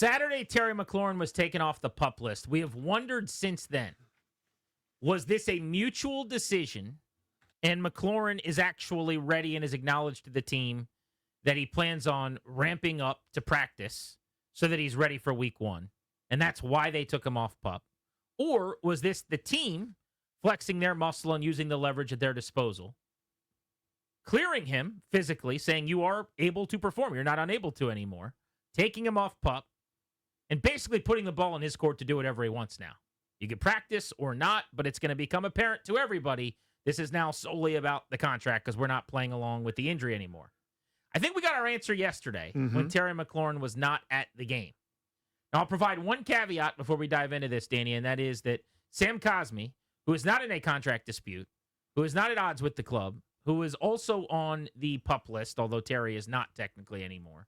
Saturday, Terry McLaurin was taken off the PUP list. We have wondered since then, was this a mutual decision and McLaurin is actually ready and has acknowledged to the team that he plans on ramping up to practice so that he's ready for week one, and that's why they took him off PUP? Or was this the team flexing their muscle and using the leverage at their disposal, clearing him physically, saying you are able to perform, you're not unable to anymore, taking him off PUP, and basically putting the ball in his court to do whatever he wants now? You can practice or not, but it's going to become apparent to everybody this is now solely about the contract because we're not playing along with the injury anymore. I think we got our answer yesterday when Terry McLaurin was not at the game. Now, I'll provide one caveat before we dive into this, Danny, and that is that Sam Cosmi, who is not in a contract dispute, who is not at odds with the club, who is also on the PUP list, although Terry is not technically anymore,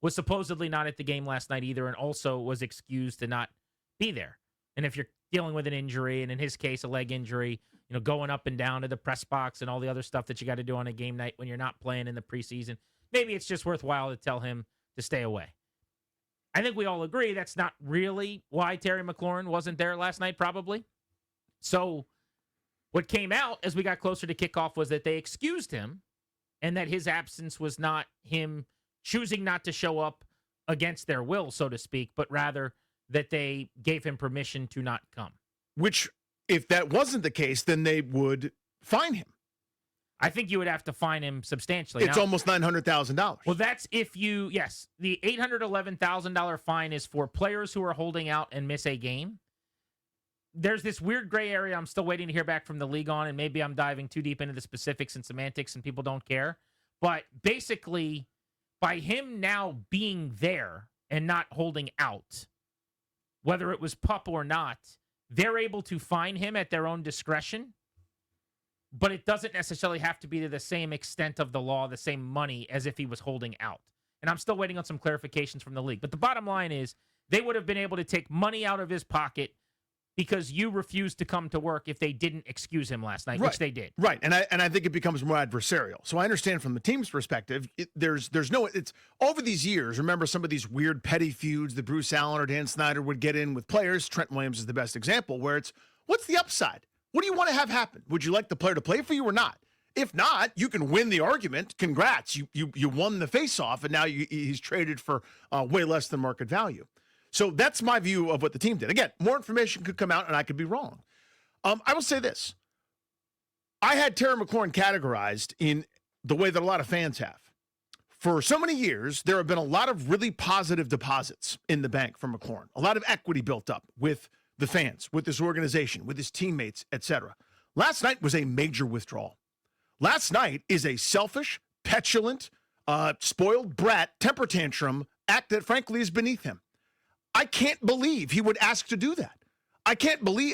was supposedly not at the game last night either and also was excused to not be there. And if you're dealing with an injury, and in his case, a leg injury, going up and down to the press box and all the other stuff that you got to do on a game night when you're not playing in the preseason, maybe it's just worthwhile to tell him to stay away. I think we all agree that's not really why Terry McLaurin wasn't there last night, probably. So what came out as we got closer to kickoff was that they excused him and that his absence was not him choosing not to show up against their will, so to speak, but rather that they gave him permission to not come. Which, if that wasn't the case, then they would fine him. I think you would have to fine him substantially. It's almost $900,000. Well, that's if yes, the $811,000 fine is for players who are holding out and miss a game. There's this weird gray area I'm still waiting to hear back from the league on, and maybe I'm diving too deep into the specifics and semantics and people don't care. But basically, by him now being there and not holding out, whether it was PUP or not, they're able to fine him at their own discretion, but it doesn't necessarily have to be to the same extent of the law, the same money as if he was holding out. And I'm still waiting on some clarifications from the league. But the bottom line is they would have been able to take money out of his pocket because you refused to come to work if they didn't excuse him last night, which they did. Right, and I think it becomes more adversarial. So I understand from the team's perspective, it's over these years, remember some of these weird petty feuds that Bruce Allen or Dan Snyder would get in with players. Trent Williams is the best example, where it's, what's the upside? What do you want to have happen? Would you like the player to play for you or not? If not, you can win the argument. Congrats, you won the face-off, and now he's traded for way less than market value. So that's my view of what the team did. Again, more information could come out, and I could be wrong. I will say this. I had Terry McLaurin categorized in the way that a lot of fans have. For so many years, there have been a lot of really positive deposits in the bank for McLaurin, a lot of equity built up with the fans, with this organization, with his teammates, etc. Last night was a major withdrawal. Last night is a selfish, petulant, spoiled brat temper tantrum act that, frankly, is beneath him. I can't believe he would ask to do that. I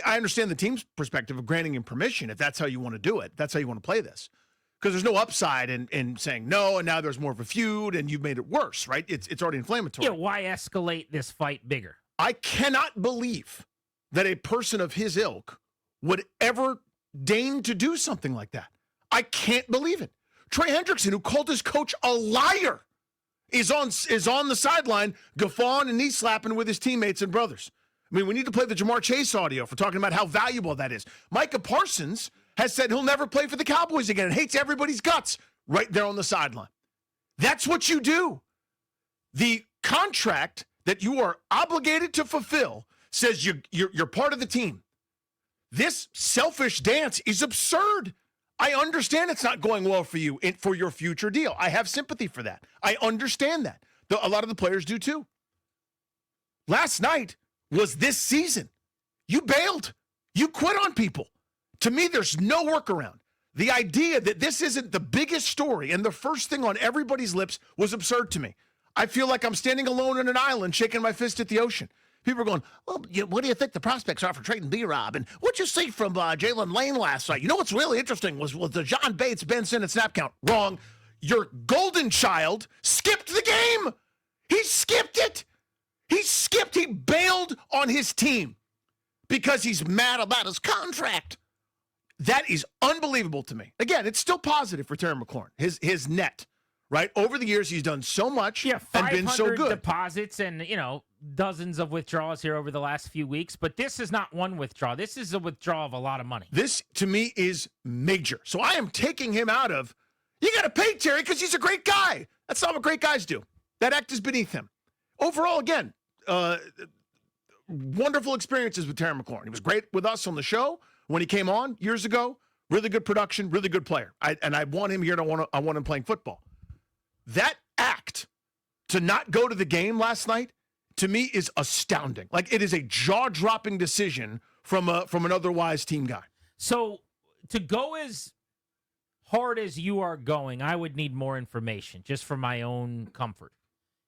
understand the team's perspective of granting him permission if that's how you want to do it. That's how you want to play this. Because there's no upside in saying no, and now there's more of a feud, and you've made it worse, right? It's already inflammatory. Yeah, why escalate this fight bigger? I cannot believe that a person of his ilk would ever deign to do something like that. I can't believe it. Trey Hendrickson, who called his coach a liar, is on the sideline guffawing and knee-slapping with his teammates and brothers. I mean, we need to play the Jamar Chase audio for talking about how valuable that is. Micah Parsons has said he'll never play for the Cowboys again and hates everybody's guts right there on the sideline. That's what you do. The contract that you are obligated to fulfill says you're part of the team. This selfish dance is absurd. I understand it's not going well for you for your future deal. I have sympathy for that. I understand that. A lot of the players do too. Last night was this season. You bailed. You quit on people. To me, there's no workaround. The idea that this isn't the biggest story and the first thing on everybody's lips was absurd to me. I feel like I'm standing alone on an island shaking my fist at the ocean. People are going, well, what do you think the prospects are for trading B-Rob? And what'd you see from Jalen Lane last night? You know what's really interesting was the John Bates, Ben Simmons snap count. Wrong. Your golden child skipped the game. He skipped it. He bailed on his team because he's mad about his contract. That is unbelievable to me. Again, it's still positive for Terry McLaurin, his net, right? Over the years, he's done so much Yeah, and been so 500 good. deposits and, dozens of withdrawals here over the last few weeks. But this is not one withdrawal. This is a withdrawal of a lot of money. This, to me, is major. So I am taking him out of, you got to pay Terry because he's a great guy. That's not what great guys do. That act is beneath him. Overall, again, wonderful experiences with Terry McLaurin. He was great with us on the show when he came on years ago. Really good production, really good player. I want him here, and I want him playing football. That act to not go to the game last night, to me, is astounding. Like, it is a jaw-dropping decision from an otherwise team guy. So to go as hard as you are going, I would need more information just for my own comfort.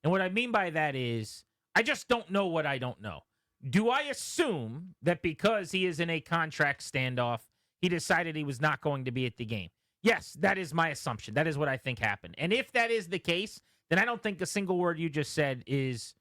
And what I mean by that is I just don't know what I don't know. Do I assume that because he is in a contract standoff, he decided he was not going to be at the game? Yes, that is my assumption. That is what I think happened. And if that is the case, then I don't think a single word you just said is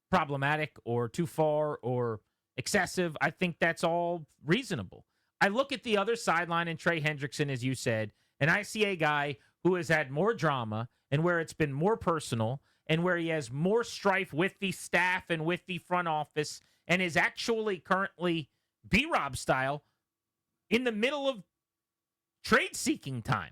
problematic or too far or excessive. I think that's all reasonable. I look at the other sideline and Trey Hendrickson, as you said, and I see a guy who has had more drama and where it's been more personal and where he has more strife with the staff and with the front office and is actually currently B-Rob style in the middle of trade-seeking time.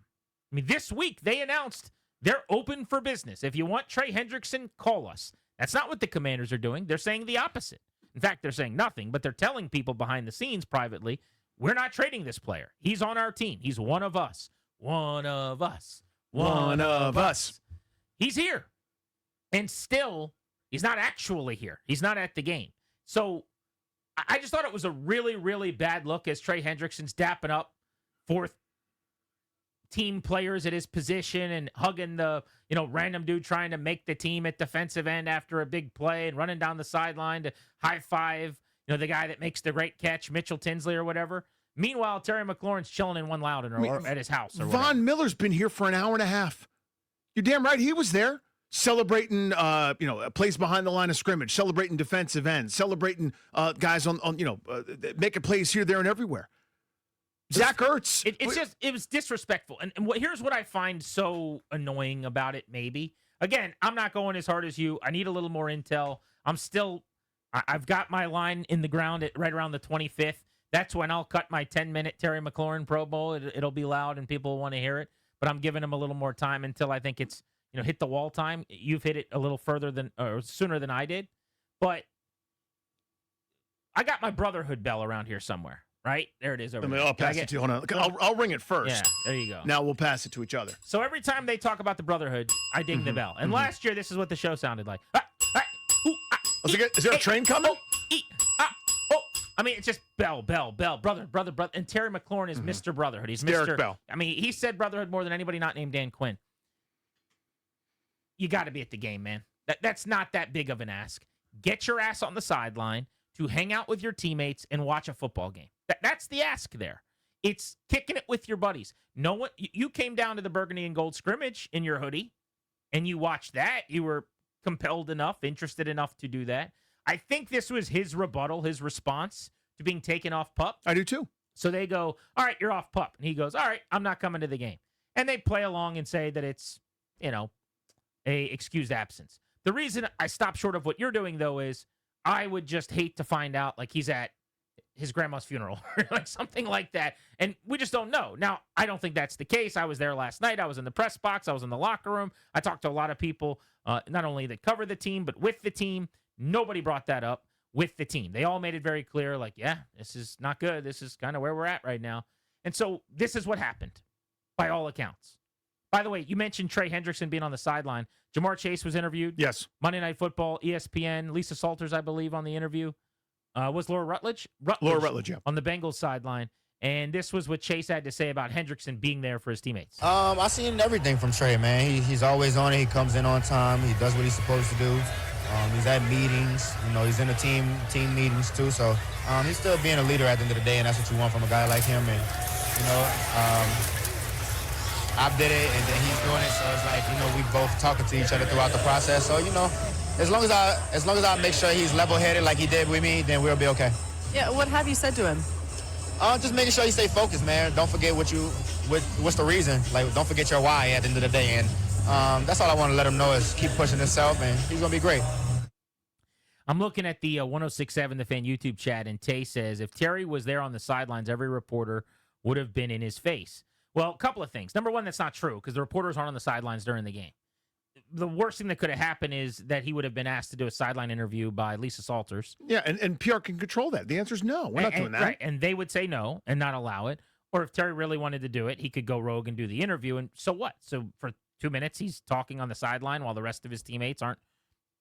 I mean, this week they announced they're open for business. If you want Trey Hendrickson, call us. That's not what the Commanders are doing. They're saying the opposite. In fact, they're saying nothing, but they're telling people behind the scenes privately, we're not trading this player. He's on our team. He's one of us. One of us. One of us. He's here. And still, he's not actually here. He's not at the game. So I just thought it was a really, really bad look as Trey Hendrickson's dapping up fourth team players at his position and hugging the, random dude trying to make the team at defensive end after a big play and running down the sideline to high five, the guy that makes the great catch, Mitchell Tinsley or whatever. Meanwhile, Terry McLaurin's chilling in one Loudon or at his house or whatever. Von Miller's been here for an hour and a half. You're damn right he was there. Celebrating, plays behind the line of scrimmage, celebrating defensive ends, celebrating guys on making plays here, there, and everywhere. Zach Ertz. It was disrespectful. And here's what I find so annoying about it, maybe. Again, I'm not going as hard as you. I need a little more intel. I've got my line in the ground at right around the 25th. That's when I'll cut my 10-minute Terry McLaurin Pro Bowl. It'll be loud and people will want to hear it. But I'm giving him a little more time until I think it's, hit the wall time. You've hit it a little sooner than I did. But I got my brotherhood bell around here somewhere, right? There it is over there. I'll pass it to you. Hold on. I'll ring it first. Yeah, there you go. Now we'll pass it to each other. So every time they talk about the brotherhood, I ding the bell. And last year, this is what the show sounded like. Is there a train coming? I mean, it's just bell, brother. And Terry McLaurin is Mr. Brotherhood. He's Derek Mr. Bell. I mean, he said brotherhood more than anybody not named Dan Quinn. You got to be at the game, man. That's not that big of an ask. Get your ass on the sideline to hang out with your teammates and watch a football game. That's the ask there. It's kicking it with your buddies. No one, you came down to the Burgundy and Gold scrimmage in your hoodie, and you watched that. You were compelled enough, interested enough to do that. I think this was his rebuttal, his response to being taken off PUP. I do too. So they go, all right, you're off PUP. And he goes, all right, I'm not coming to the game. And they play along and say that it's, a excused absence. The reason I stop short of what you're doing, though, is I would just hate to find out like he's at his grandma's funeral or like something like that. And we just don't know. Now, I don't think that's the case. I was there last night. I was in the press box. I was in the locker room. I talked to a lot of people, not only that cover the team, but with the team. Nobody brought that up with the team. They all made it very clear, like, yeah, this is not good. This is kind of where we're at right now. And so this is what happened by all accounts. By the way, you mentioned Trey Hendrickson being on the sideline. Jamar Chase was interviewed. Yes. Monday Night Football, ESPN. Lisa Salters, I believe, on the interview. Was Laura Rutledge? Laura Rutledge, yeah. On the Bengals sideline. And this was what Chase had to say about Hendrickson being there for his teammates. I seen everything from Trey, man. He's always on it. He comes in on time. He does what he's supposed to do. He's at meetings. He's in the team meetings, too. So he's still being a leader at the end of the day, and that's what you want from a guy like him. And, I did it, and then he's doing it, so it's like, we both talking to each other throughout the process. So, as long as I make sure he's level-headed like he did with me, then we'll be okay. Yeah, what have you said to him? Just making sure you stay focused, man. Don't forget what's the reason. Like, don't forget your why at the end of the day. And That's all I want to let him know is keep pushing himself, and he's going to be great. I'm looking at the 1067 The Fan YouTube chat, and Tay says, if Terry was there on the sidelines, every reporter would have been in his face. Well, a couple of things. Number one, that's not true because the reporters aren't on the sidelines during the game. The worst thing that could have happened is that he would have been asked to do a sideline interview by Lisa Salters. Yeah, and PR can control that. The answer is no. We're not doing that. Right, and they would say no and not allow it. Or if Terry really wanted to do it, he could go rogue and do the interview. And so what? So for 2 minutes, he's talking on the sideline while the rest of his teammates aren't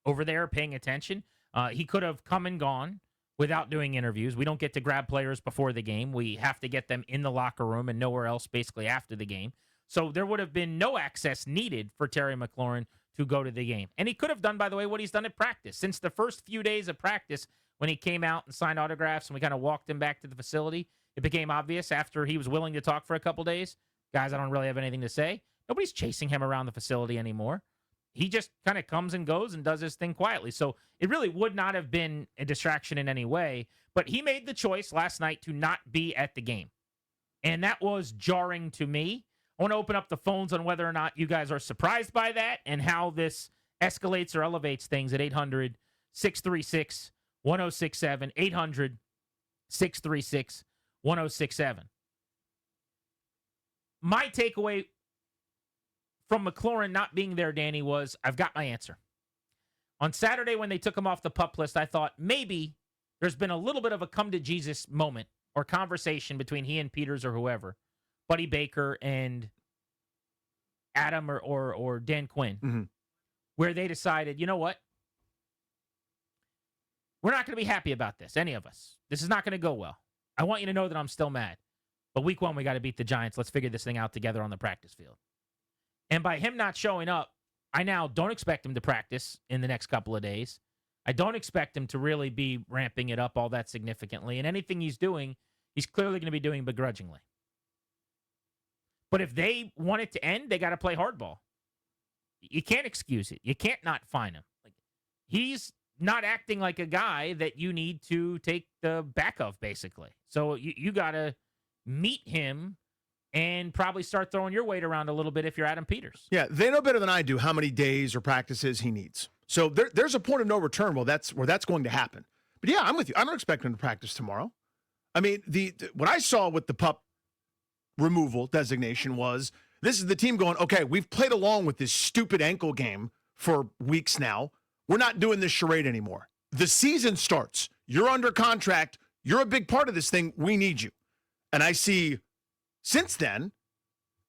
over there paying attention. He could have come and gone without doing interviews. We don't get to grab players before the game. We have to get them in the locker room and nowhere else basically after the game. So there would have been no access needed for Terry McLaurin to go to the game. And he could have done, by the way, what he's done at practice. Since the first few days of practice, when he came out and signed autographs and we kind of walked him back to the facility, it became obvious after he was willing to talk for a couple days, guys, I don't really have anything to say. Nobody's chasing him around the facility anymore. He just kind of comes and goes and does his thing quietly. So it really would not have been a distraction in any way. But he made the choice last night to not be at the game. And that was jarring to me. I want to open up the phones on whether or not you guys are surprised by that and how this escalates or elevates things at 800-636-1067, 800-636-1067. My takeaway from McLaurin not being there, Danny, was I've got my answer. On Saturday when they took him off the PUP list, I thought maybe there's been a little bit of a come-to-Jesus moment or conversation between he and Peters or whoever, Buddy Baker and Adam or Dan Quinn, where they decided, you know what? We're not going to be happy about this, any of us. This is not going to go well. I want you to know that I'm still mad. But week one, we got to beat the Giants. Let's figure this thing out together on the practice field. And by him not showing up, I now don't expect him to practice in the next couple of days. I don't expect him to really be ramping it up all that significantly. And anything he's doing, he's clearly going to be doing begrudgingly. But if they want it to end, they got to play hardball. You can't excuse it. You can't not fine him. Like, he's not acting like a guy that you need to take the back of, basically. So you got to meet him and probably start throwing your weight around a little bit if you're Adam Peters. Yeah, they know better than I do how many days or practices he needs. So there's a point of no return where that's going to happen. But yeah, I'm with you. I don't expect him to practice tomorrow. I mean, what I saw with the PUP removal designation was this is the team going, okay, we've played along with this stupid ankle game for weeks now. We're not doing this charade anymore. The season starts. You're under contract. You're a big part of this thing. We need you. And I see since then,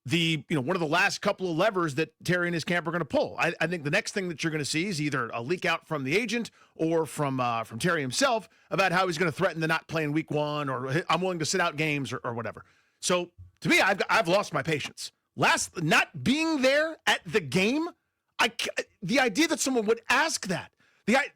one of the last couple of levers that Terry and his camp are going to pull. I think the next thing that you're going to see is either a leak out from the agent or from Terry himself about how he's going to threaten to not play in week one or I'm willing to sit out games or whatever. So to me, I've lost my patience. Not being there at the game, the idea that someone would ask that,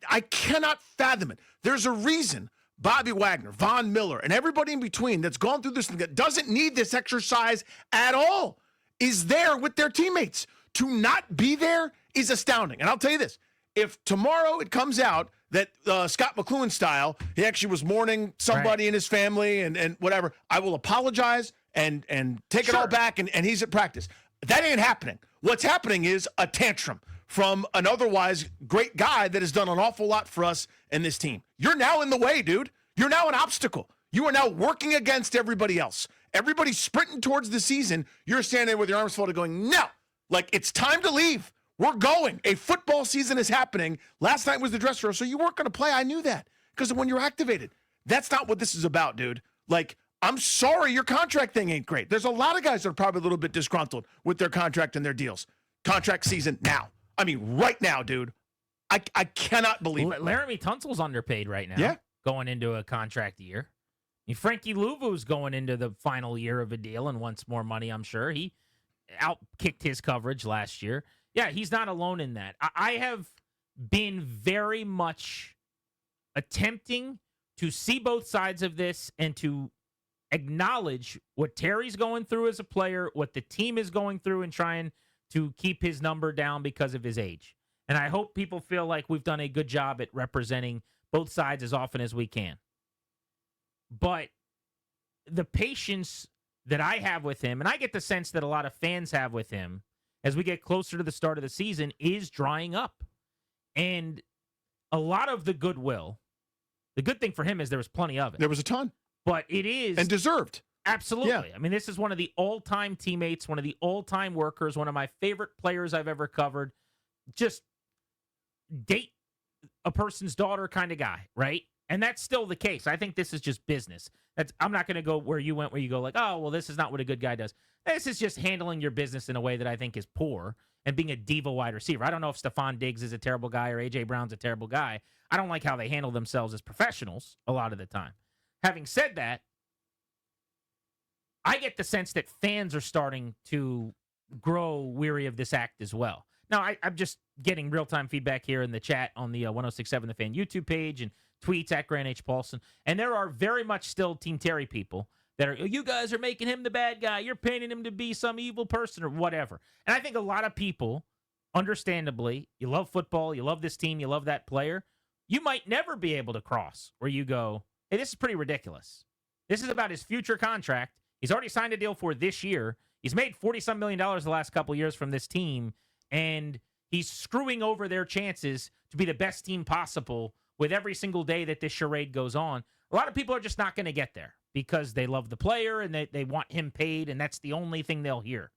I cannot fathom it. There's a reason Bobby Wagner, Von Miller, and everybody in between that's gone through this thing that doesn't need this exercise at all is there with their teammates. To not be there is astounding. And I'll tell you this, if tomorrow it comes out that Scott McLaurin style, he actually was mourning somebody in his family and whatever, I will apologize and take it all back and he's at practice. That ain't happening. What's happening is a tantrum from an otherwise great guy that has done an awful lot for us and this team. You're now in the way, dude. You're now an obstacle. You are now working against everybody else. Everybody's sprinting towards the season. You're standing there with your arms folded going, no, like it's time to leave. We're going. A football season is happening. Last night was the dress rehearsal. So you weren't going to play. I knew that because when you're activated, that's not what this is about, dude. Like, I'm sorry your contract thing ain't great. There's a lot of guys that are probably a little bit disgruntled with their contract and their deals. Contract season now. I mean, right now, dude. I cannot believe it. Laramie Tunsil's underpaid right now. Yeah. Going into a contract year. I mean, Frankie Louvu's going into the final year of a deal and wants more money, I'm sure. He outkicked his coverage last year. Yeah, he's not alone in that. I have been very much attempting to see both sides of this and to acknowledge what Terry's going through as a player, what the team is going through and trying to keep his number down because of his age. And I hope people feel like we've done a good job at representing both sides as often as we can. But the patience that I have with him, and I get the sense that a lot of fans have with him, as we get closer to the start of the season is drying up. And a lot of the goodwill, the good thing for him is there was plenty of it. There was a ton. But it is. And deserved. Absolutely. Yeah. I mean, this is one of the all-time teammates, one of the all-time workers, one of my favorite players I've ever covered. Just date a person's daughter kind of guy, right? And that's still the case. I think this is just business. I'm not going to go where you went, where you go like, oh, well, this is not what a good guy does. This is just handling your business in a way that I think is poor and being a diva wide receiver. I don't know if Stephon Diggs is a terrible guy or A.J. Brown's a terrible guy. I don't like how they handle themselves as professionals a lot of the time. Having said that, I get the sense that fans are starting to grow weary of this act as well. Now, I'm just getting real-time feedback here in the chat on the 1067 The Fan YouTube page and tweets at Grant H. Paulson. And there are very much still Team Terry people that are, you guys are making him the bad guy. You're painting him to be some evil person or whatever. And I think a lot of people, understandably, you love football, you love this team, you love that player. You might never be able to cross where you go, hey, this is pretty ridiculous. This is about his future contract. He's already signed a deal for this year. He's made $40-some million the last couple of years from this team, and he's screwing over their chances to be the best team possible with every single day that this charade goes on. A lot of people are just not going to get there because they love the player and they want him paid, and that's the only thing they'll hear.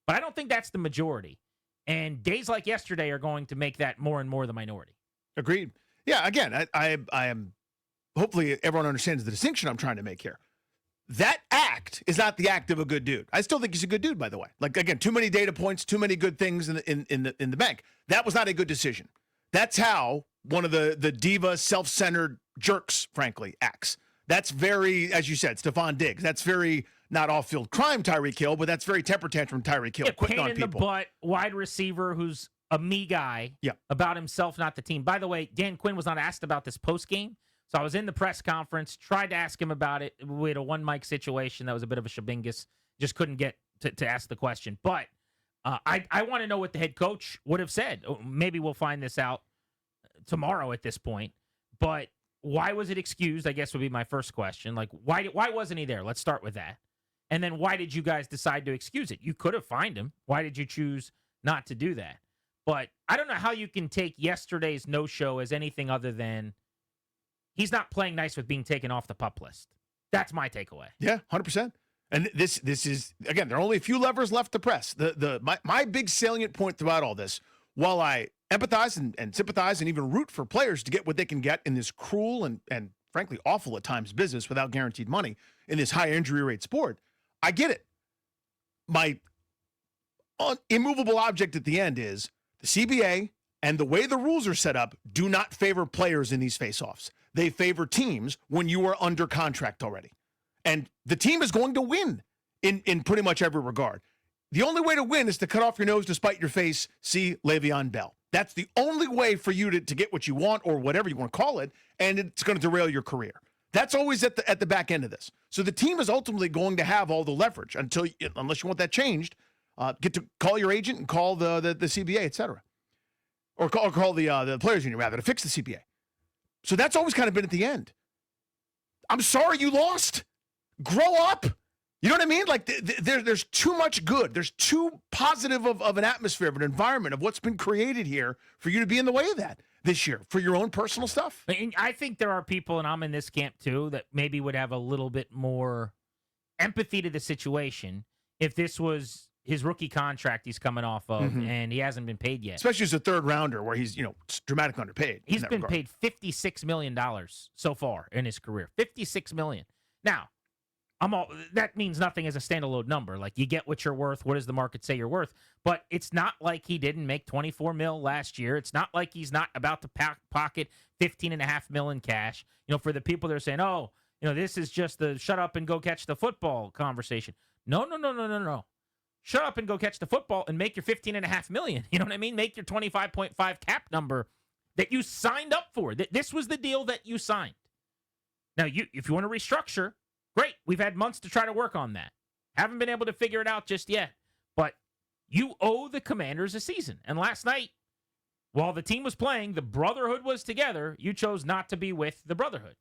But I don't think that's the majority. And days like yesterday are going to make that more and more the minority. Agreed. Yeah, again, I am, hopefully everyone understands the distinction I'm trying to make here. That act is not the act of a good dude. I still think he's a good dude, by the way. Like, again, too many data points, too many good things in the bank. That was not a good decision. That's how one of the diva, self-centered jerks, frankly, acts. That's very, as you said, Stephon Diggs. That's very not off-field crime, Tyreek Hill, but that's very temper tantrum, Tyreek Hill. Quitting on pain in people. the butt, wide receiver who's a me guy about himself, not the team. By the way, Dan Quinn was not asked about this post-game. So I was in the press conference, tried to ask him about it. We had a one-mic situation that was a bit of a shabingus. Just couldn't get to ask the question. But I want to know what the head coach would have said. Maybe we'll find this out tomorrow at this point. But why was it excused, I guess would be my first question. Like, why wasn't he there? Let's start with that. And then why did you guys decide to excuse it? You could have fined him. Why did you choose not to do that? But I don't know how you can take yesterday's no-show as anything other than he's not playing nice with being taken off the PUP list. That's my takeaway. Yeah, 100%. And this is, again, there are only a few levers left to press. My big salient point throughout all this, while I empathize and sympathize and even root for players to get what they can get in this cruel and frankly awful at times business without guaranteed money in this high injury rate sport, I get it. My immovable object at the end is the CBA and the way the rules are set up do not favor players in these face-offs. They favor teams when you are under contract already. And the team is going to win in pretty much every regard. The only way to win is to cut off your nose to spite your face, see Le'Veon Bell. That's the only way for you to get what you want or whatever you want to call it, and it's going to derail your career. That's always at the back end of this. So the team is ultimately going to have all the leverage unless you want that changed. Get to call your agent and call the CBA, et cetera. Or call the players union, rather, to fix the CBA. So that's always kind of been at the end. I'm sorry you lost. Grow up. You know what I mean? Like, there's too much good. There's too positive of an atmosphere, of an environment, of what's been created here for you to be in the way of that this year for your own personal stuff. And I think there are people, and I'm in this camp too, that maybe would have a little bit more empathy to the situation if this was his rookie contract he's coming off of, and he hasn't been paid yet. Especially as a third rounder where he's, dramatically underpaid. He's been paid $56 million so far in his career. $56 million. Now, that means nothing as a standalone number. Like, you get what you're worth. What does the market say you're worth? But it's not like he didn't make $24 million last year. It's not like he's not about to pocket $15.5 million cash. For the people that are saying, this is just the shut up and go catch the football conversation. No. Shut up and go catch the football and make your $15.5 million. You know what I mean? Make your 25.5 cap number that you signed up for. This was the deal that you signed. Now, if you want to restructure, great. We've had months to try to work on that. Haven't been able to figure it out just yet. But you owe the Commanders a season. And last night, while the team was playing, the Brotherhood was together, you chose not to be with the Brotherhood.